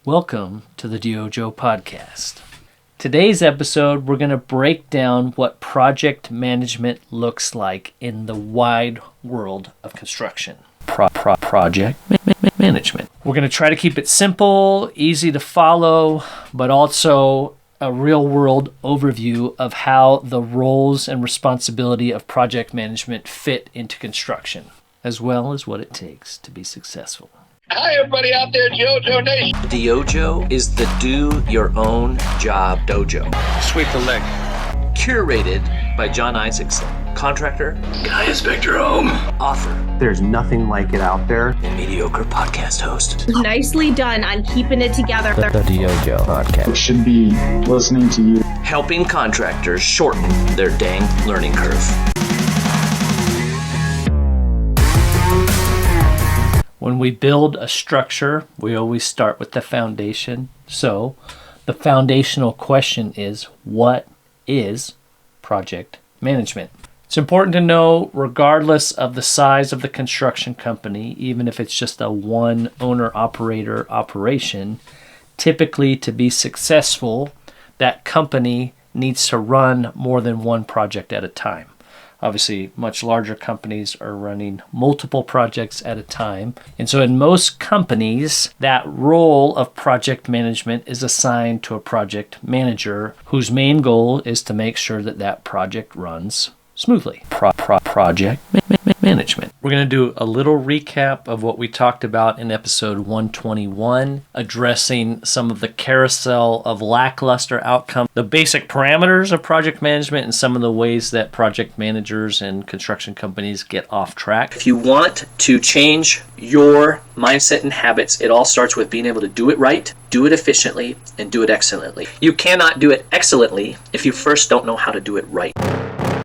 Welcome to the DYOJO Podcast. Today's episode, we're going to break down what project management looks like in the wide world of construction. Project management. We're going to try to keep it simple, easy to follow, but also a real-world overview of how the roles and responsibility of project management fit into construction, as well as what it takes to be successful. Hi, everybody out there, DYOJO Nation. DYOJO is the do-your-own job dojo. Sweep the leg. Curated by John Isaacson, contractor, Can I inspect your home? author, There's nothing like it out there. and mediocre podcast host. Nicely done on keeping it together. The DYOJO Podcast. Should be listening to you. Helping contractors shorten their dang learning curve. When we build a structure, we always start with the foundation. So the foundational question is, what is project management? It's important to know, regardless of the size of the construction company, even if it's just a one owner-operator operation, typically to be successful, that company needs to run more than one project at a time. Obviously, much larger companies are running multiple projects at a time. And so in most companies, that role of project management is assigned to a project manager whose main goal is to make sure that that project runs smoothly. Project management. We're going to do a little recap of what we talked about in episode 121, addressing some of the carousel of lackluster outcomes, the basic parameters of project management, and some of the ways that project managers and construction companies get off track. If you want to change your mindset and habits, it all starts with being able to do it right, do it efficiently, and do it excellently. You cannot do it excellently if you first don't know how to do it right.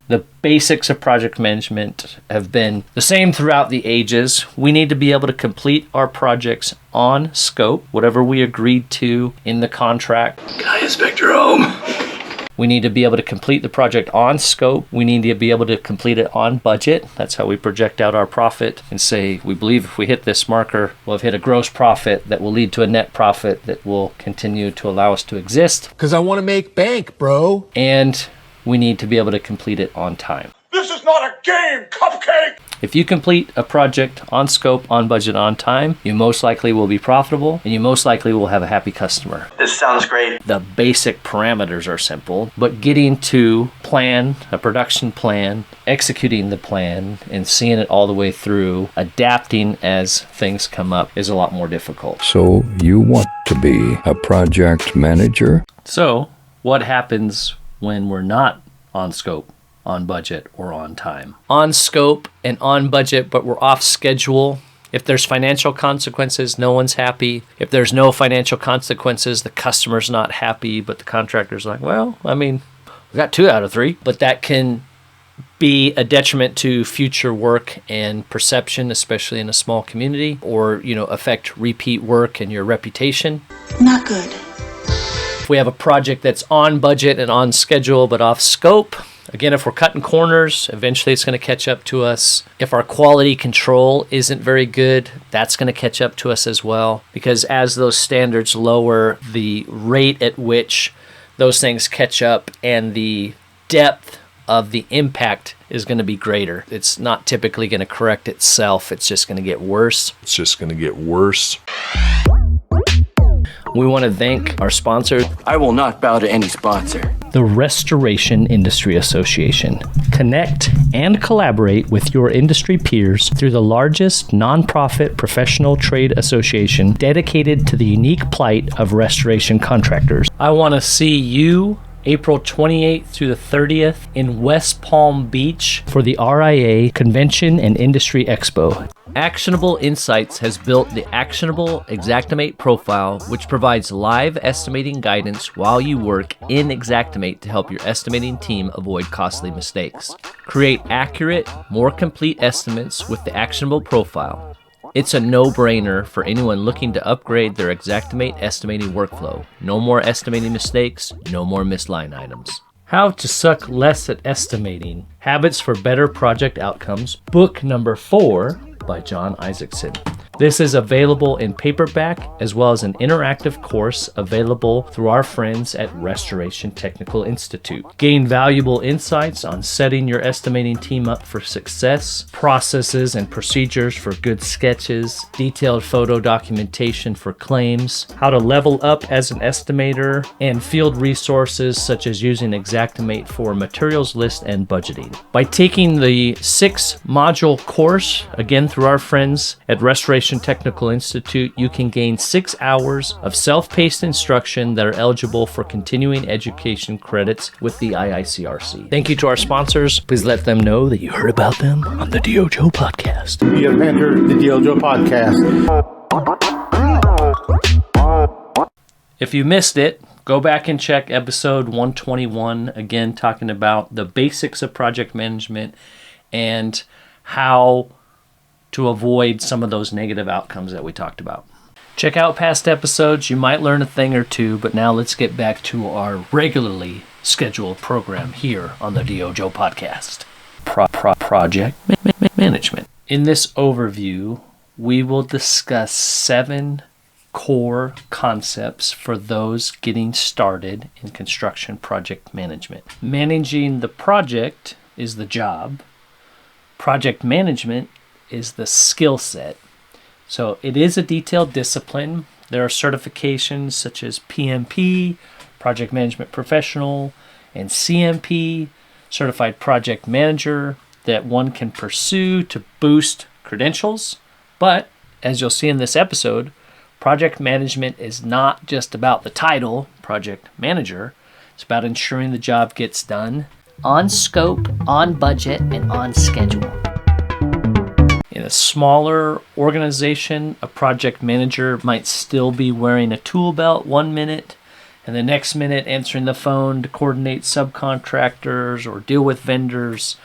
The basics of project management have been the same throughout the ages. We need to be able to complete our projects on scope, whatever we agreed to in the contract. Can I inspect your home? We need to be able to complete the project on scope. We need to be able to complete it on budget. That's how we project out our profit and say, we believe if we hit this marker, we'll have hit a gross profit that will lead to a net profit that will continue to allow us to exist. Because I want to make bank, bro. And we need to be able to complete it on time. This is not a game, cupcake! If you complete a project on scope, on budget, on time, you most likely will be profitable and you most likely will have a happy customer. This sounds great. The basic parameters are simple, but getting to plan, a production plan, executing the plan, and seeing it all the way through, adapting as things come up is a lot more difficult. So you want to be a project manager? So, what happens when we're not on scope, on budget, or on time? On scope and on budget, but we're off schedule. If there's financial consequences, no one's happy. If there's no financial consequences, the customer's not happy, but the contractor's like, well, I mean, we got 2 out of 3. But that can be a detriment to future work and perception, especially in a small community, or, affect repeat work and your reputation. Not good. If we have a project that's on budget and on schedule but off scope, again, if we're cutting corners, eventually it's going to catch up to us. If our quality control isn't very good, that's going to catch up to us as well. Because as those standards lower, the rate at which those things catch up and the depth of the impact is going to be greater. It's not typically going to correct itself. It's just going to get worse. We want to thank our sponsor, I will not bow to any sponsor. the Restoration Industry Association. Connect and collaborate with your industry peers through the largest nonprofit professional trade association dedicated to the unique plight of restoration contractors. I want to see you April 28th through the 30th in West Palm Beach for the RIA Convention and Industry Expo. Actionable Insights has built the Actionable Xactimate profile, which provides live estimating guidance while you work in Xactimate to help your estimating team avoid costly mistakes. Create accurate, more complete estimates with the Actionable profile. It's a no-brainer for anyone looking to upgrade their Xactimate estimating workflow. No more estimating mistakes, no more missed line items. How to Suck Less at Estimating, Habits for Better Project Outcomes, book number 4 by John Isaacson. This is available in paperback as well as an interactive course available through our friends at Restoration Technical Institute. Gain valuable insights on setting your estimating team up for success, processes and procedures for good sketches, detailed photo documentation for claims, how to level up as an estimator, and field resources such as using Xactimate for materials list and budgeting. By taking the 6-module course, again through our friends at Restoration Technical Institute, you can gain 6 hours of self-paced instruction that are eligible for continuing education credits with the IICRC. Thank you to our sponsors. Please let them know that you heard about them on the DYOJO Podcast. You have entered the DYOJO Podcast. If you missed it, go back and check episode 121, again talking about the basics of project management and how to avoid some of those negative outcomes that we talked about. Check out past episodes. You might learn a thing or two, but now let's get back to our regularly scheduled program here on the DYOJO Podcast. Project management. In this overview, we will discuss 7 core concepts for those getting started in construction project management. Managing the project is the job. Project management is the skill set. So it is a detailed discipline. There are certifications such as PMP, Project Management Professional, and CMP, Certified Project Manager, that one can pursue to boost credentials. But as you'll see in this episode, project management is not just about the title, Project Manager. It's about ensuring the job gets done on scope, on budget, and on schedule. In a smaller organization, a project manager might still be wearing a tool belt 1 minute, and the next minute answering the phone to coordinate subcontractors or deal with vendors,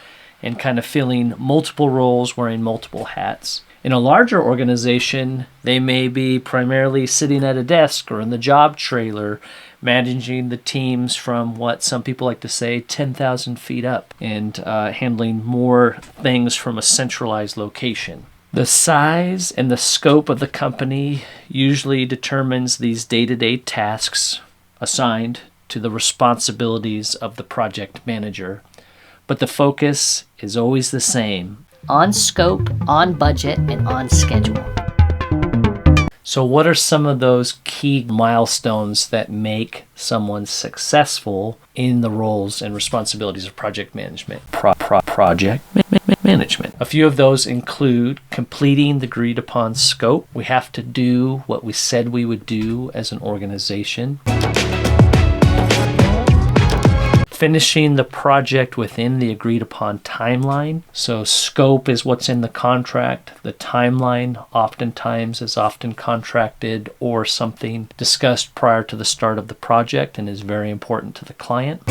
and kind of filling multiple roles, wearing multiple hats. In a larger organization, they may be primarily sitting at a desk or in the job trailer, managing the teams from what some people like to say 10,000 feet up, and handling more things from a centralized location. The size and the scope of the company usually determines these day-to-day tasks assigned to the responsibilities of the project manager, but the focus is always the same: on scope, on budget, and on schedule. So what are some of those key milestones that make someone successful in the roles and responsibilities of project management? Project management. A few of those include completing the agreed upon scope. We have to do what we said we would do as an organization. Finishing the project within the agreed upon timeline. So scope is what's in the contract. The timeline oftentimes is often contracted or something discussed prior to the start of the project and is very important to the client.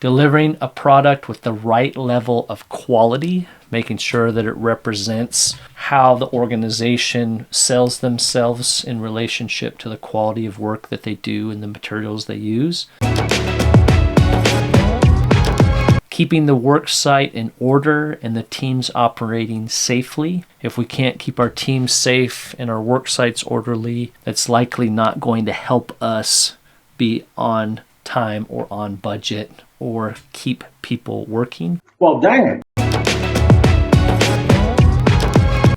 Delivering a product with the right level of quality, making sure that it represents how the organization sells themselves in relationship to the quality of work that they do and the materials they use. Keeping the work site in order and the teams operating safely. If we can't keep our teams safe and our work sites orderly, that's likely not going to help us be on time or on budget or keep people working. Well, dang it.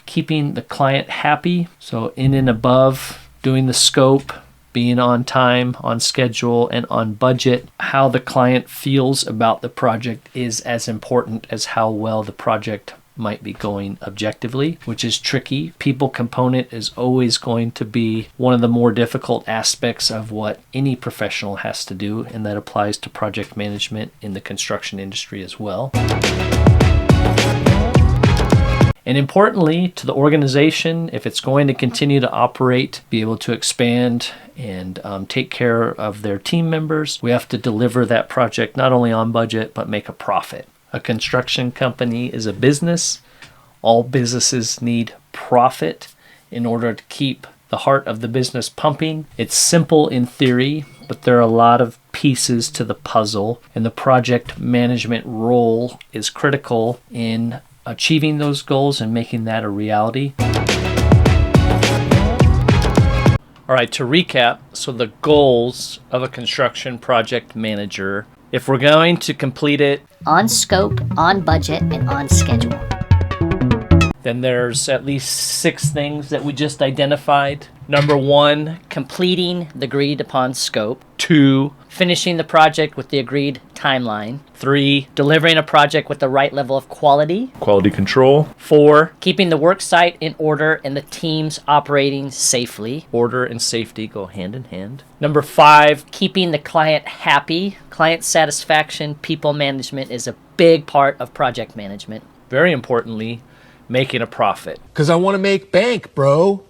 Keeping the client happy, so in and above, doing the scope, being on time, on schedule, and on budget. How the client feels about the project is as important as how well the project might be going objectively, which is tricky. People component is always going to be one of the more difficult aspects of what any professional has to do, and that applies to project management in the construction industry as well. And importantly, to the organization, if it's going to continue to operate, be able to expand and take care of their team members, we have to deliver that project not only on budget, but make a profit. A construction company is a business. All businesses need profit in order to keep the heart of the business pumping. It's simple in theory, but there are a lot of pieces to the puzzle, and the project management role is critical in achieving those goals and making that a reality. All right, to recap, so the goals of a construction project manager, if we're going to complete it On scope, on budget, and on schedule. then there's at least 6 things that we just identified. Number 1, Completing the agreed upon scope. 2, Finishing the project with the agreed timeline. 3, Delivering a project with the right level of quality. quality control. 4, Keeping the work site in order and the teams operating safely. order and safety go hand in hand. Number 5, Keeping the client happy. Client satisfaction, people management is a big part of project management. very importantly, making a profit. Because I want to make bank, bro.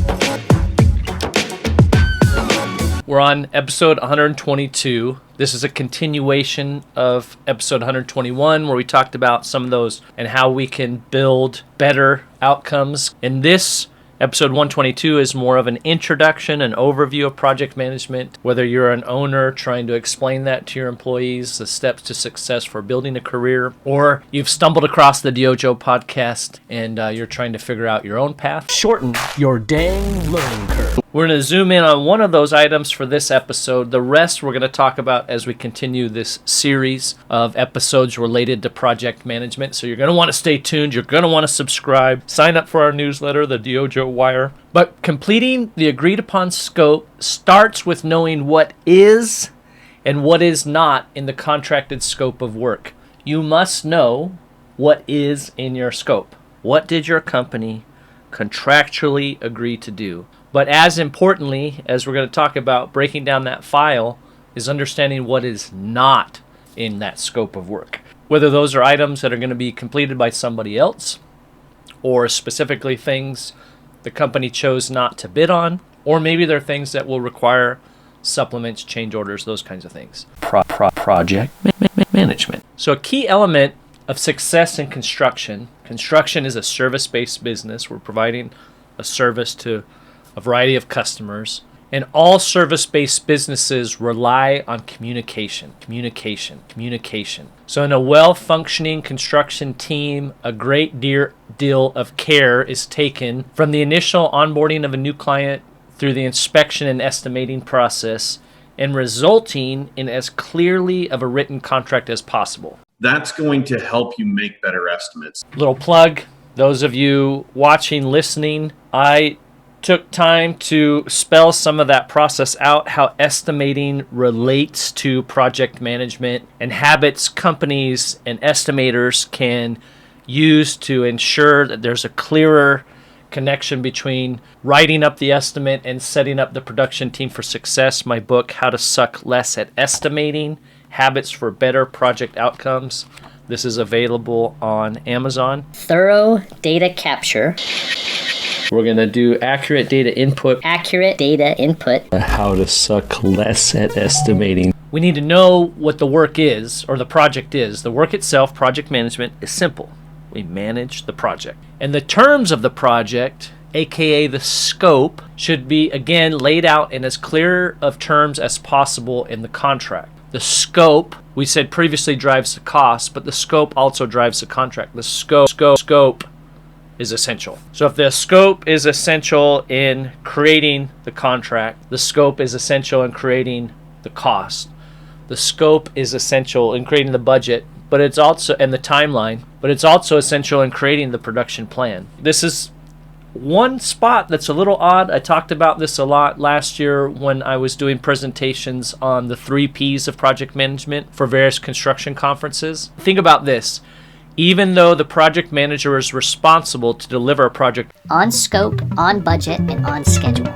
We're on episode 122. This is a continuation of episode 121 where we talked about some of those and how we can build better outcomes. In this episode 122 is more of an introduction, an overview of project management, whether you're an owner trying to explain that to your employees, the steps to success for building a career, or you've stumbled across the DYOJO podcast and you're trying to figure out your own path. Shorten your dang learning curve. We're going to zoom in on one of those items for this episode. The rest we're going to talk about as we continue this series of episodes related to project management. So you're going to want to stay tuned. You're going to want to subscribe. Sign up for our newsletter, the DYOJO Wire. But completing the agreed upon scope starts with knowing what is and what is not in the contracted scope of work. You must know what is in your scope. What did your company contractually agree to do? But as importantly, as we're going to talk about breaking down that file, is understanding what is not in that scope of work. Whether those are items that are going to be completed by somebody else, or specifically things the company chose not to bid on, or maybe they're things that will require supplements, change orders, those kinds of things. Project management. So a key element of success in construction is a service-based business. We're providing a service to a variety of customers, and all service-based businesses rely on communication. So in a well-functioning construction team, a great deal of care is taken from the initial onboarding of a new client through the inspection and estimating process, and resulting in as clearly of a written contract as possible. That's going to help you make better estimates. Little plug, those of you watching, listening, I took time to spell some of that process out, how estimating relates to project management and habits companies and estimators can use to ensure that there's a clearer connection between writing up the estimate and setting up the production team for success. My book, How to Suck Less at Estimating, Habits for Better Project Outcomes. This is available on Amazon. Thorough data capture. We're going to do accurate data input. How to suck less at estimating. We need to know what the work is, or the project is. The work itself, project management, is simple. We manage the project. And the terms of the project, aka the scope, should be, again, laid out in as clear of terms as possible in the contract. The scope, we said previously, drives the cost, but the scope also drives the contract. The scope is essential. So if the scope is essential in creating the contract, the scope is essential in creating the cost. The scope is essential in creating the budget, but it's also, and the timeline, but it's also essential in creating the production plan. This is one spot that's a little odd. I talked about this a lot last year when I was doing presentations on the 3 Ps of project management for various construction conferences. Think about this. Even though the project manager is responsible to deliver a project On scope, on budget, and on schedule.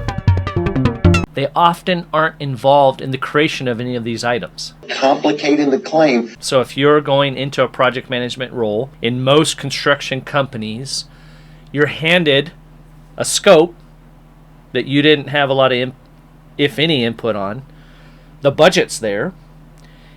they often aren't involved in the creation of any of these items. Complicating the claim. So if you're going into a project management role, in most construction companies, you're handed a scope that you didn't have a lot of, if any, input on. The budget's there.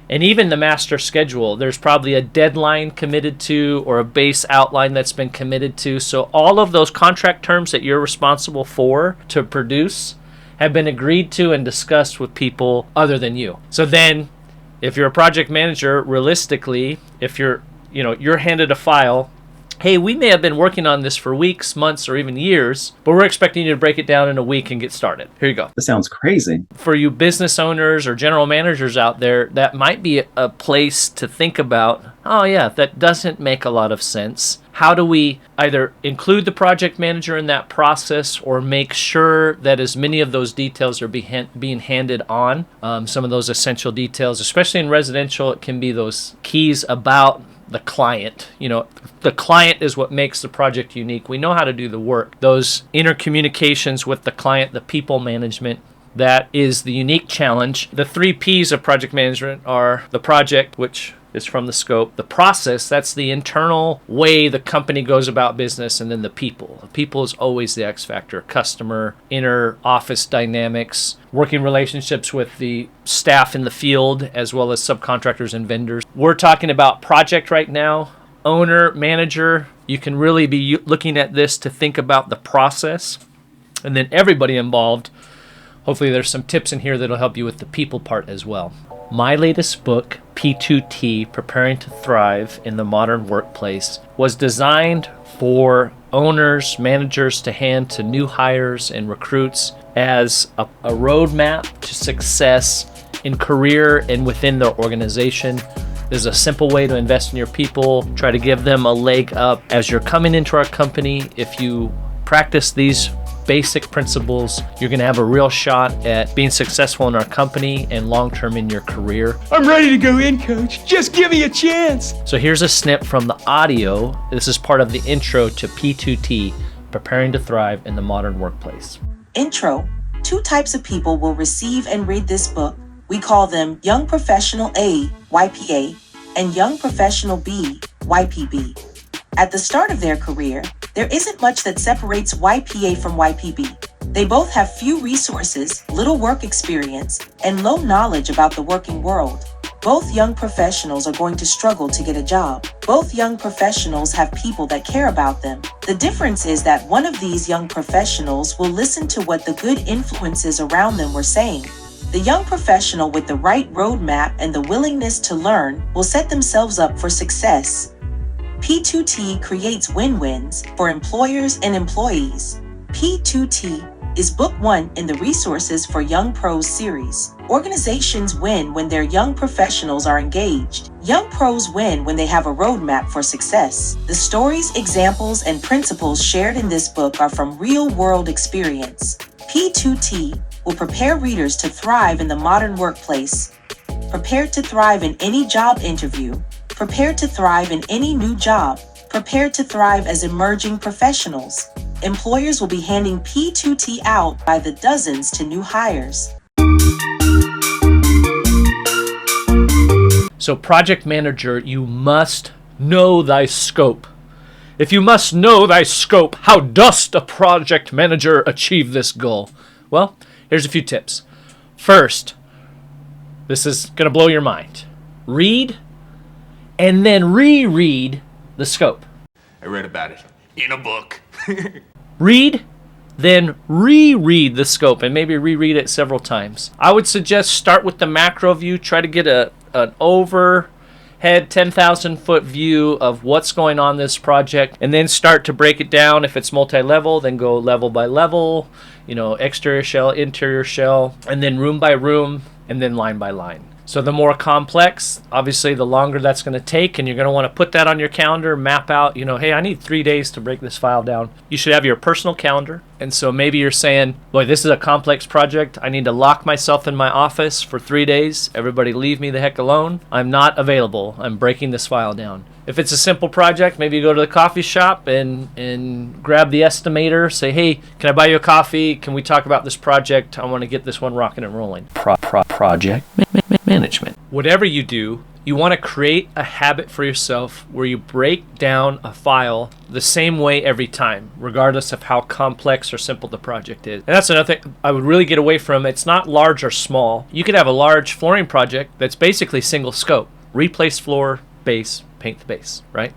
And even the master schedule, there's probably a deadline committed to or a base outline that's been committed to. So all of those contract terms that you're responsible for to produce have been agreed to and discussed with people other than you. So then if you're a project manager, realistically, if you're handed a file hey, we may have been working on this for weeks, months, or even years, but we're expecting you to break it down in a week and get started. Here you go. That sounds crazy. For you business owners or general managers out there, that might be a place to think about, oh yeah, that doesn't make a lot of sense. How do we either include the project manager in that process or make sure that as many of those details are being handed on, some of those essential details, especially in residential, it can be those keys about the client. The client is what makes the project unique. We know how to do the work. Those intercommunications with the client, the people management, that is the unique challenge. The 3 P's of project management are the project, which is from the scope, the process, that's the internal way the company goes about business, and then the people. The people is always the X factor. Customer, inner office dynamics, working relationships with the staff in the field, as well as subcontractors and vendors. We're talking about project right now. Owner, manager, you can really be looking at this to think about the process, and then everybody involved. Hopefully there's some tips in here that'll help you with the people part as well. My latest book, P2T, Preparing to Thrive in the Modern Workplace, was designed for owners, managers to hand to new hires and recruits as a roadmap to success in career and within their organization. There's a simple way to invest in your people, try to give them a leg up. As you're coming into our company, if you practice these basic principles, you're going to have a real shot at being successful in our company and long-term in your career. I'm ready to go in, Coach. Just give me a chance. So here's a snip from the audio. This is part of the intro to P2T, Preparing to Thrive in the Modern Workplace. Intro. 2 types of people will receive and read this book. We call them Young Professional A, YPA, and Young Professional B, YPB. At the start of their career, there isn't much that separates YPA from YPB. They both have few resources, little work experience, and low knowledge about the working world. Both young professionals are going to struggle to get a job. Both young professionals have people that care about them. The difference is that one of these young professionals will listen to what the good influences around them were saying. The young professional with the right roadmap and the willingness to learn will set themselves up for success. P2T creates win-wins for employers and employees. P2T is book 1 in the Resources for Young Pros series. Organizations win when their young professionals are engaged. Young pros win when they have a roadmap for success. The stories, examples, and principles shared in this book are from real-world experience. P2T will prepare readers to thrive in the modern workplace. Prepared to thrive in any job interview. Prepared to thrive in any new job. Prepared to thrive as emerging professionals. Employers will be handing P2T out by the dozens to new hires. So, project manager, you must know thy scope. If you must know thy scope, how dost a project manager achieve this goal? Well, here's a few tips. First, this is going to blow your mind. Read and then reread the scope. I read about it in a book. Read, then reread the scope, and maybe reread it several times. I would suggest start with the macro view. Try to get an overhead 10,000-foot view of what's going on in this project, and then start to break it down. If it's multi-level, then go level by level, exterior shell, interior shell, and then room by room, and then line by line. So the more complex, obviously the longer that's going to take, and you're going to want to put that on your calendar, map out, hey, I need 3 days to break this file down. You should have your personal calendar. And so maybe you're saying, boy, this is a complex project. I need to lock myself in my office for 3 days. Everybody leave me the heck alone. I'm not available. I'm breaking this file down. If it's a simple project, maybe you go to the coffee shop and grab the estimator, say, hey, can I buy you a coffee? Can we talk about this project? I want to get this one rocking and rolling. Project management. Whatever you do, you want to create a habit for yourself where you break down a file the same way every time, regardless of how complex or simple the project is. And that's another thing I would really get away from. It's not large or small. You could have a large flooring project that's basically single scope. Replace floor, base, paint the base, right?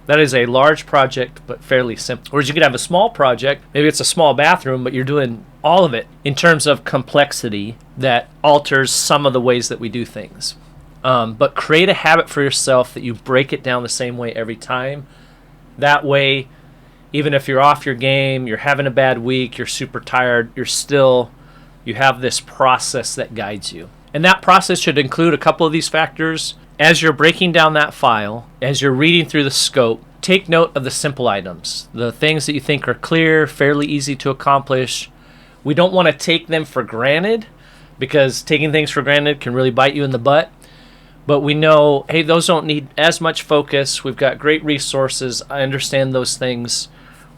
That is a large project, but fairly simple. Whereas you could have a small project, maybe it's a small bathroom, but you're doing all of it in terms of complexity that alters some of the ways that we do things. But create a habit for yourself that you break it down the same way every time. That way, even if you're off your game, you're having a bad week, you're super tired, you have this process that guides you. And that process should include a couple of these factors. As you're breaking down that file, as you're reading through the scope, take note of the simple items, the things that you think are clear, fairly easy to accomplish. We don't want to take them for granted, because taking things for granted can really bite you in the butt. But we know, hey, those don't need as much focus. We've got great resources. I understand those things.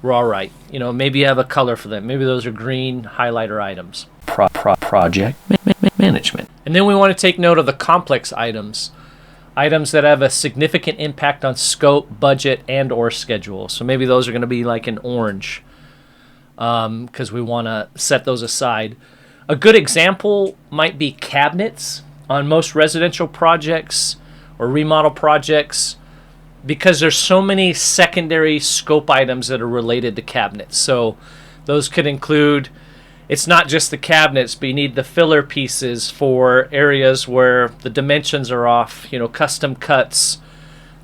We're all right. Maybe you have a color for them. Maybe those are green highlighter items. Project management. And then we want to take note of the complex items that have a significant impact on scope, budget, and or schedule. So maybe those are going to be like an orange, because we want to set those aside. A good example might be cabinets on most residential projects or remodel projects, because there's so many secondary scope items that are related to cabinets. So those could include, it's not just the cabinets, but you need the filler pieces for areas where the dimensions are off, custom cuts,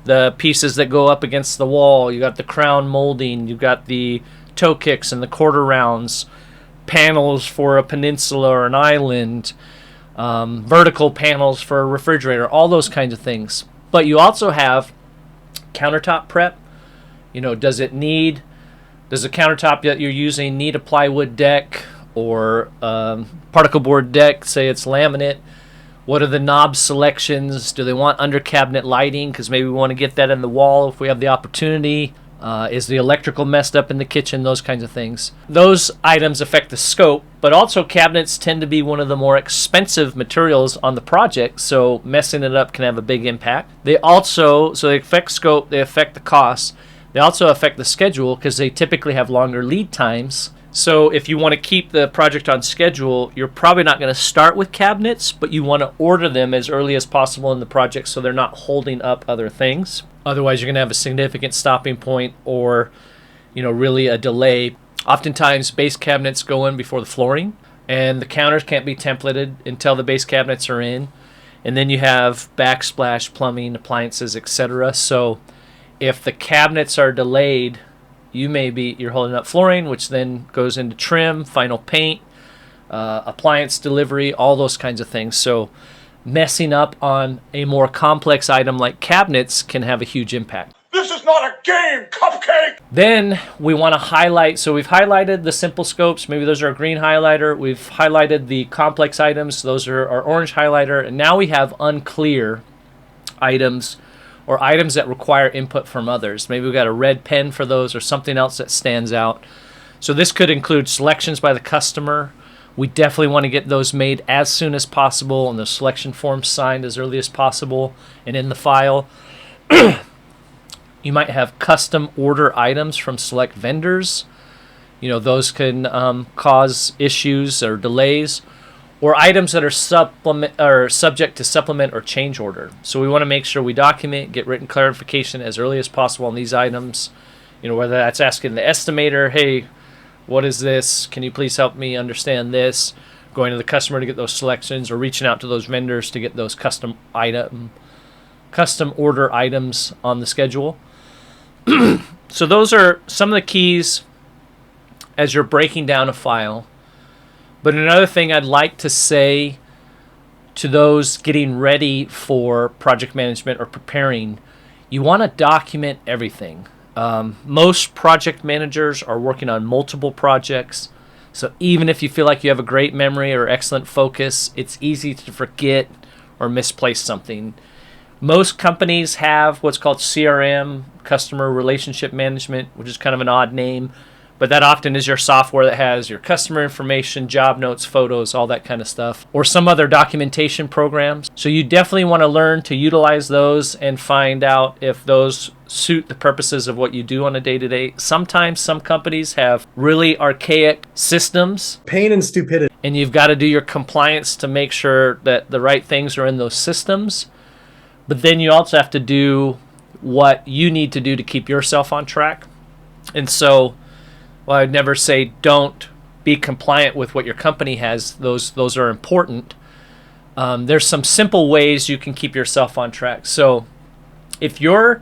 the pieces that go up against the wall. You got the crown molding, you got the toe kicks and the quarter rounds, panels for a peninsula or an island, vertical panels for a refrigerator, all those kinds of things. But you also have countertop prep. Does the countertop that you're using need a plywood deck or particle board deck? Say it's laminate. What are the knob selections? Do they want under cabinet lighting? Because maybe we want to get that in the wall if we have the opportunity. Is the electrical messed up in the kitchen? Those kinds of things. Those items affect the scope, but also cabinets tend to be one of the more expensive materials on the project, so messing it up can have a big impact. They affect scope, they affect the cost, they also affect the schedule because they typically have longer lead times. So if you want to keep the project on schedule, you're probably not going to start with cabinets, but you want to order them as early as possible in the project so they're not holding up other things. Otherwise, you're going to have a significant stopping point or, really a delay. Oftentimes, base cabinets go in before the flooring, and the counters can't be templated until the base cabinets are in. And then you have backsplash, plumbing, appliances, etc. So if the cabinets are delayed, you're holding up flooring, which then goes into trim, final paint, appliance delivery, all those kinds of things. So messing up on a more complex item like cabinets can have a huge impact. This is not a game, cupcake! Then we want to highlight, so we've highlighted the simple scopes, maybe those are a green highlighter. We've highlighted the complex items, those are our orange highlighter. And now we have unclear items or items that require input from others. Maybe we've got a red pen for those or something else that stands out. So this could include selections by the customer. We definitely want to get those made as soon as possible and the selection forms signed as early as possible and in the file. You might have custom order items from select vendors. Those can cause issues or delays, or items that are subject to supplement or change order. So we want to make sure we document, get written clarification as early as possible on these items. Whether that's asking the estimator, hey, what is this? Can you please help me understand this? Going to the customer to get those selections, or reaching out to those vendors to get those custom order items on the schedule. So those are some of the keys as you're breaking down a file. But another thing I'd like to say to those getting ready for project management or preparing, you want to document everything. Most project managers are working on multiple projects, so even if you feel like you have a great memory or excellent focus, it's easy to forget or misplace something. Most companies have what's called CRM, Customer Relationship Management, which is kind of an odd name, but that often is your software that has your customer information, job notes, photos, all that kind of stuff, or some other documentation programs. So you definitely want to learn to utilize those and find out if those suit the purposes of what you do on a day-to-day. Sometimes some companies have really archaic systems. Pain and stupidity. And you've got to do your compliance to make sure that the right things are in those systems. But then you also have to do what you need to do to keep yourself on track. And so, well, I'd never say don't be compliant with what your company has. Those are important. There's some simple ways you can keep yourself on track. So if your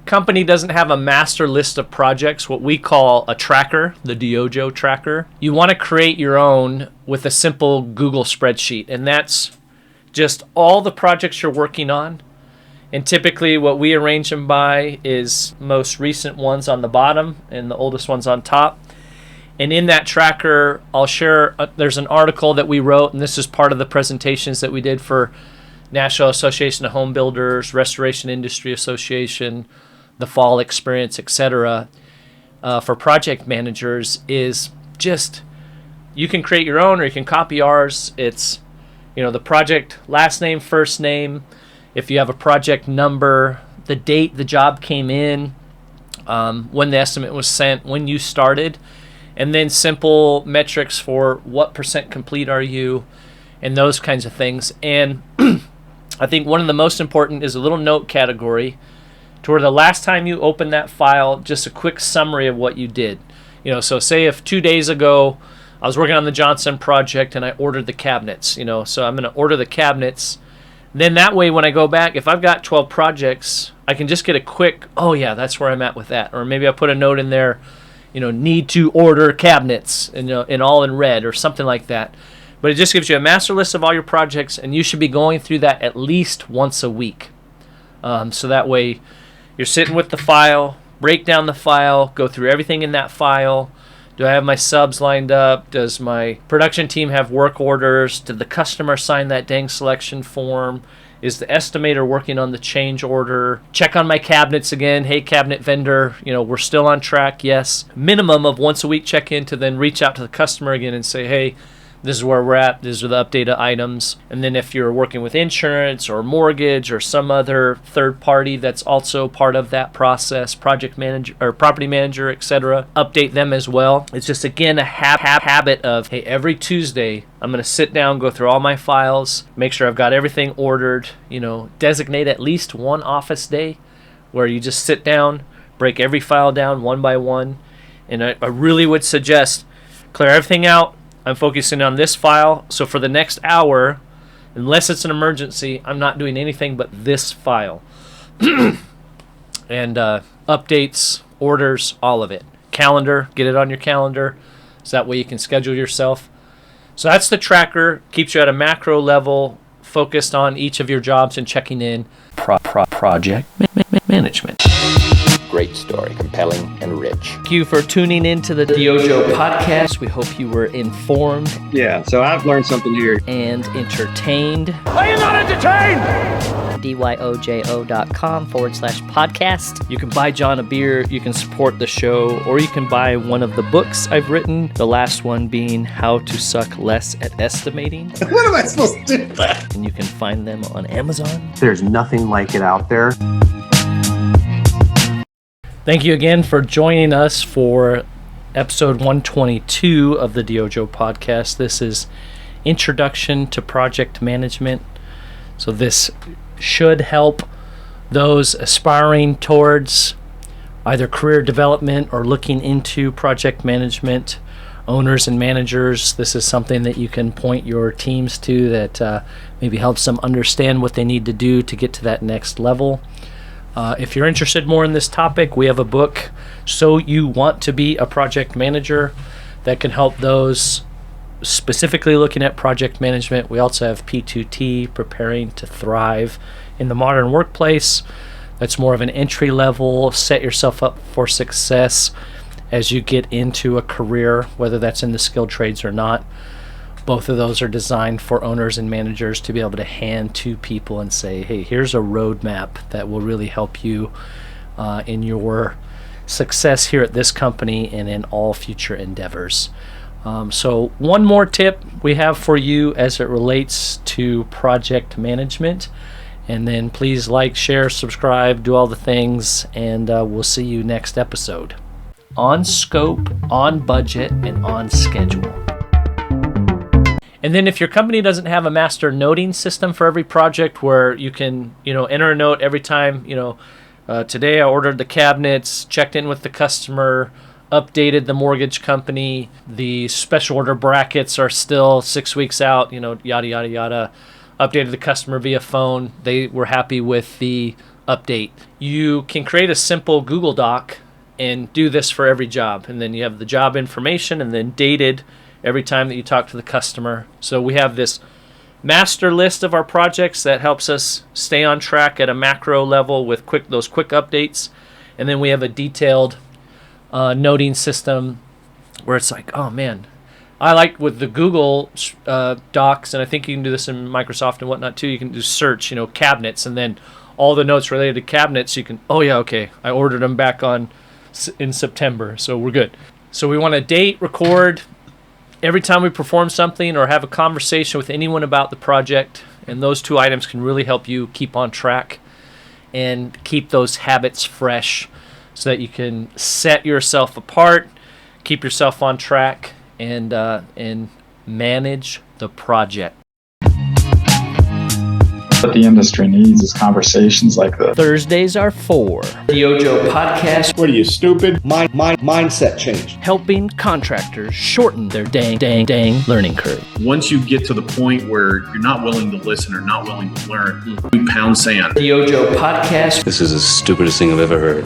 company doesn't have a master list of projects, what we call a tracker, the DYOJO tracker, you want to create your own with a simple Google spreadsheet. And that's just all the projects you're working on. And typically what we arrange them by is most recent ones on the bottom and the oldest ones on top. And in that tracker, I'll share, there's an article that we wrote, and this is part of the presentations that we did for National Association of Home Builders, Restoration Industry Association, the Fall Experience, etc. For project managers is just, you can create your own or you can copy ours. It's, the project last name, first name, if you have a project number, the date the job came in, when the estimate was sent, when you started, and then simple metrics for what % complete are you, and those kinds of things. And I think one of the most important is a little note category to where the last time you open that file, just a quick summary of what you did. So say if 2 days ago I was working on the Johnson project and I ordered the cabinets, so I'm going to order the cabinets. Then that way when I go back, if I've got 12 projects, I can just get a quick, oh yeah, that's where I'm at with that. Or maybe I put a note in there, need to order cabinets, in all in red or something like that. But it just gives you a master list of all your projects, and you should be going through that at least once a week. So that way you're sitting with the file, break down the file, go through everything in that file. Do I have my subs lined up? Does my production team have work orders? Did the customer sign that dang selection form? Is the estimator working on the change order? Check on my cabinets again. Hey, cabinet vendor, we're still on track. Yes. Minimum of once a week check in to then reach out to the customer again and say, hey, this is where we're at. These are the updated items. And then if you're working with insurance or mortgage or some other third party that's also part of that process, project manager or property manager, etc., update them as well. It's just, again, a habit of, hey, every Tuesday, I'm going to sit down, go through all my files, make sure I've got everything ordered, designate at least one office day where you just sit down, break every file down one by one. And I really would suggest clear everything out. I'm focusing on this file, so for the next hour, unless it's an emergency, I'm not doing anything but this file. And updates, orders, all of it. Calendar, get it on your calendar, so that way you can schedule yourself. So that's the tracker, keeps you at a macro level, focused on each of your jobs and checking in. Project management. Great story, compelling and rich. Thank you for tuning in to the DYOJO Podcast. We hope you were informed. Yeah, so I've learned something here. And entertained. Are you not entertained? DYOJO.com/podcast. You can buy John a beer, you can support the show, or you can buy one of the books I've written, the last one being How to Suck Less at Estimating. What am I supposed to do? And you can find them on Amazon. There's nothing like it out there. Thank you again for joining us for episode 122 of the DYOJO Podcast. This is Introduction to Project Management. So this should help those aspiring towards either career development or looking into project management, owners and managers. This is something that you can point your teams to that maybe helps them understand what they need to do to get to that next level. If you're interested more in this topic, we have a book, So You Want to Be a Project Manager, that can help those specifically looking at project management. We also have P2T, Preparing to Thrive in the Modern Workplace. That's more of an entry level, set yourself up for success as you get into a career, whether that's in the skilled trades or not. Both of those are designed for owners and managers to be able to hand to people and say, hey, here's a roadmap that will really help you in your success here at this company and in all future endeavors. So one more tip we have for you as it relates to project management. And then please like, share, subscribe, do all the things, and we'll see you next episode. On scope, on budget, and on schedule. And then if your company doesn't have a master noting system for every project where you can, enter a note every time, today I ordered the cabinets, checked in with the customer, updated the mortgage company, the special order brackets are still 6 weeks out, yada, yada, yada. Updated the customer via phone. They were happy with the update. You can create a simple Google Doc and do this for every job. And then you have the job information and then dated every time that you talk to the customer. So we have this master list of our projects that helps us stay on track at a macro level with those quick updates. And then we have a detailed noting system where it's like, oh man, I like with the Google Docs, and I think you can do this in Microsoft and whatnot too. You can do search, cabinets, and then all the notes related to cabinets. You can, oh yeah, okay, I ordered them back in September, so we're good. So we want to date, record every time we perform something or have a conversation with anyone about the project, and those two items can really help you keep on track and keep those habits fresh so that you can set yourself apart, keep yourself on track, and manage the project. What the industry needs is conversations like this. Thursdays are for DYOJO Podcast. What are you, stupid? Mindset change. Helping contractors shorten their dang learning curve. Once you get to the point where you're not willing to listen or not willing to learn, you pound sand. DYOJO Podcast. This is the stupidest thing I've ever heard.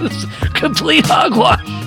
This is complete hogwash.